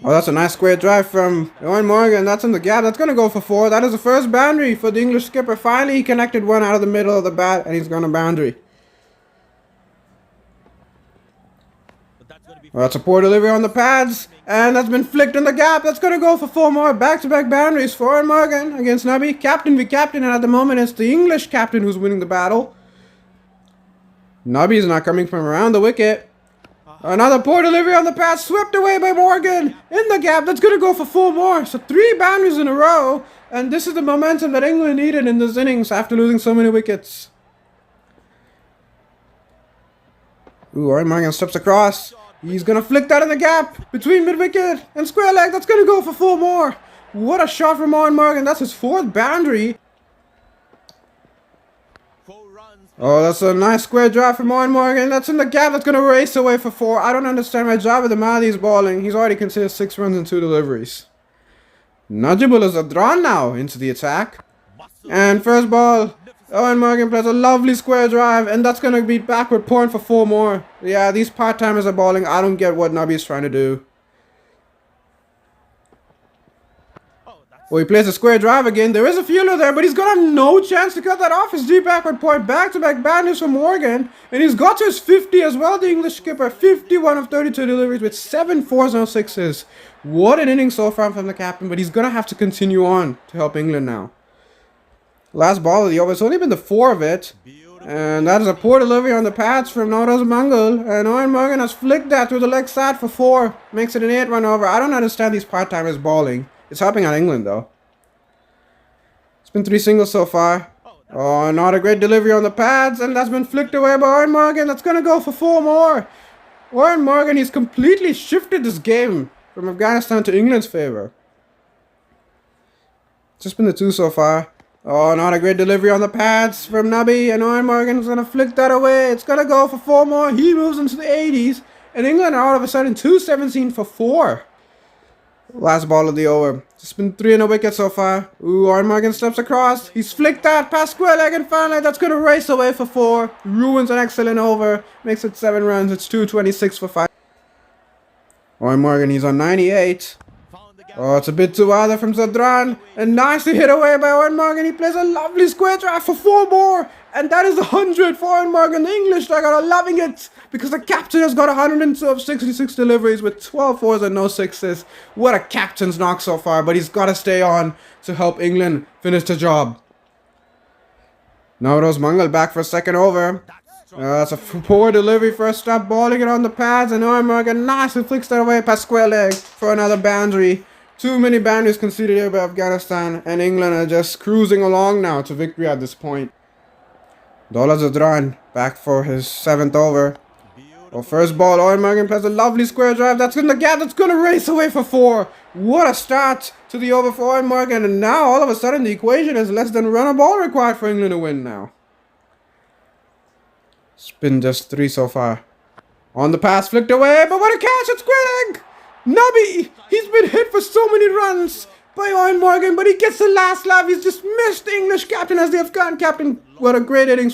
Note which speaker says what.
Speaker 1: Oh, that's a nice square drive from Eoin Morgan. That's in the gap. That's going to go for 4. That is the first boundary for the English skipper. Finally, he connected one out of the middle of the bat, and he's going to boundary. Well, that's a poor delivery on the pads, and that's been flicked in the gap. That's going to go for 4 more. Back-to-back boundaries for Eoin Morgan against Nubby. Captain v captain, and at the moment, it's the English captain who's winning the battle. Nubby is not coming from around the wicket. Another poor delivery on the pass, swept away by Morgan. In the gap, that's going to go for 4 more. So 3 boundaries in a row. And this is the momentum that England needed in this innings after losing so many wickets. Ooh, Eoin Morgan steps across. He's going to flick that in the gap between mid-wicket and square leg. That's going to go for 4 more. What a shot from Eoin Morgan. That's his 4th boundary. Oh, that's a nice square drive from Eoin Morgan. That's in the gap. That's going to race away for 4. I don't understand my job with the Maldi's bowling. He's already considered 6 runs and 2 deliveries. Najibullah Zadran now into the attack. And first ball, Eoin Morgan plays a lovely square drive. And that's going to be backward point for 4 more. Yeah, these part-timers are bowling. I don't get what Nubby's trying to do. Well, he plays a square drive again. There is a fielder there, but he's got no chance to cut that off. His deep backward point. Back-to-back boundaries from Morgan. And he's got to his 50 as well, the English skipper. 51 of 32 deliveries with 7 4s, no 6s. What an inning so far from the captain, but he's going to have to continue on to help England now. Last ball of the over. It's only been the 4 of it. And that is a poor delivery on the pads from Nauros Mangal. And Eoin Morgan has flicked that through the leg side for 4. Makes it an 8-run over. I don't understand these part-timers bowling. It's helping out England, though. It's been 3 singles so far. Oh, not a great delivery on the pads. And that's been flicked away by Eoin Morgan. That's going to go for 4 more. Eoin Morgan, he's completely shifted this game from Afghanistan to England's favor. It's just been the 2 so far. Oh, not a great delivery on the pads from Nubby. And Eoin Morgan's going to flick that away. It's going to go for 4 more. He moves into the 80s. And England are all of a sudden 217 for 4. Last ball of the over. It's been 3 and a wicket so far. Ooh, Eoin Morgan steps across. He's flicked that past square leg and finally that's going to race away for 4. Ruins an excellent over. Makes it 7 runs. It's 226 for 5. Eoin Morgan, he's on 98. Oh, it's a bit too either from Zadran. And nicely hit away by Eoin Morgan. He plays a lovely square drive for 4 more. And that is 100 for Eoin Morgan. The English striker are loving it. Because the captain has got 102 of 66 deliveries with 12 4s and no 6s. What a captain's knock so far. But he's got to stay on to help England finish the job. Nauros Mangal back for a second over. That's a poor delivery first stop. Balling it on the pads. And Eoin Morgan nicely flicks that away past square leg for another boundary. Too many boundaries conceded here by Afghanistan. And England are just cruising along now to victory at this point. Dola Zadran back for his 7th over. Well, first ball, Eoin Morgan plays a lovely square drive. That's in the gap. That's going to race away for 4. What a start to the over for Eoin Morgan. And now, all of a sudden, the equation is less than run a ball required for England to win now. It's been just 3 so far. On the pass, flicked away. But what a catch at square leg. Nubby, he's been hit for so many runs by Eoin Morgan. But he gets the last laugh. He's just missed the English captain as the Afghan captain. What a great innings from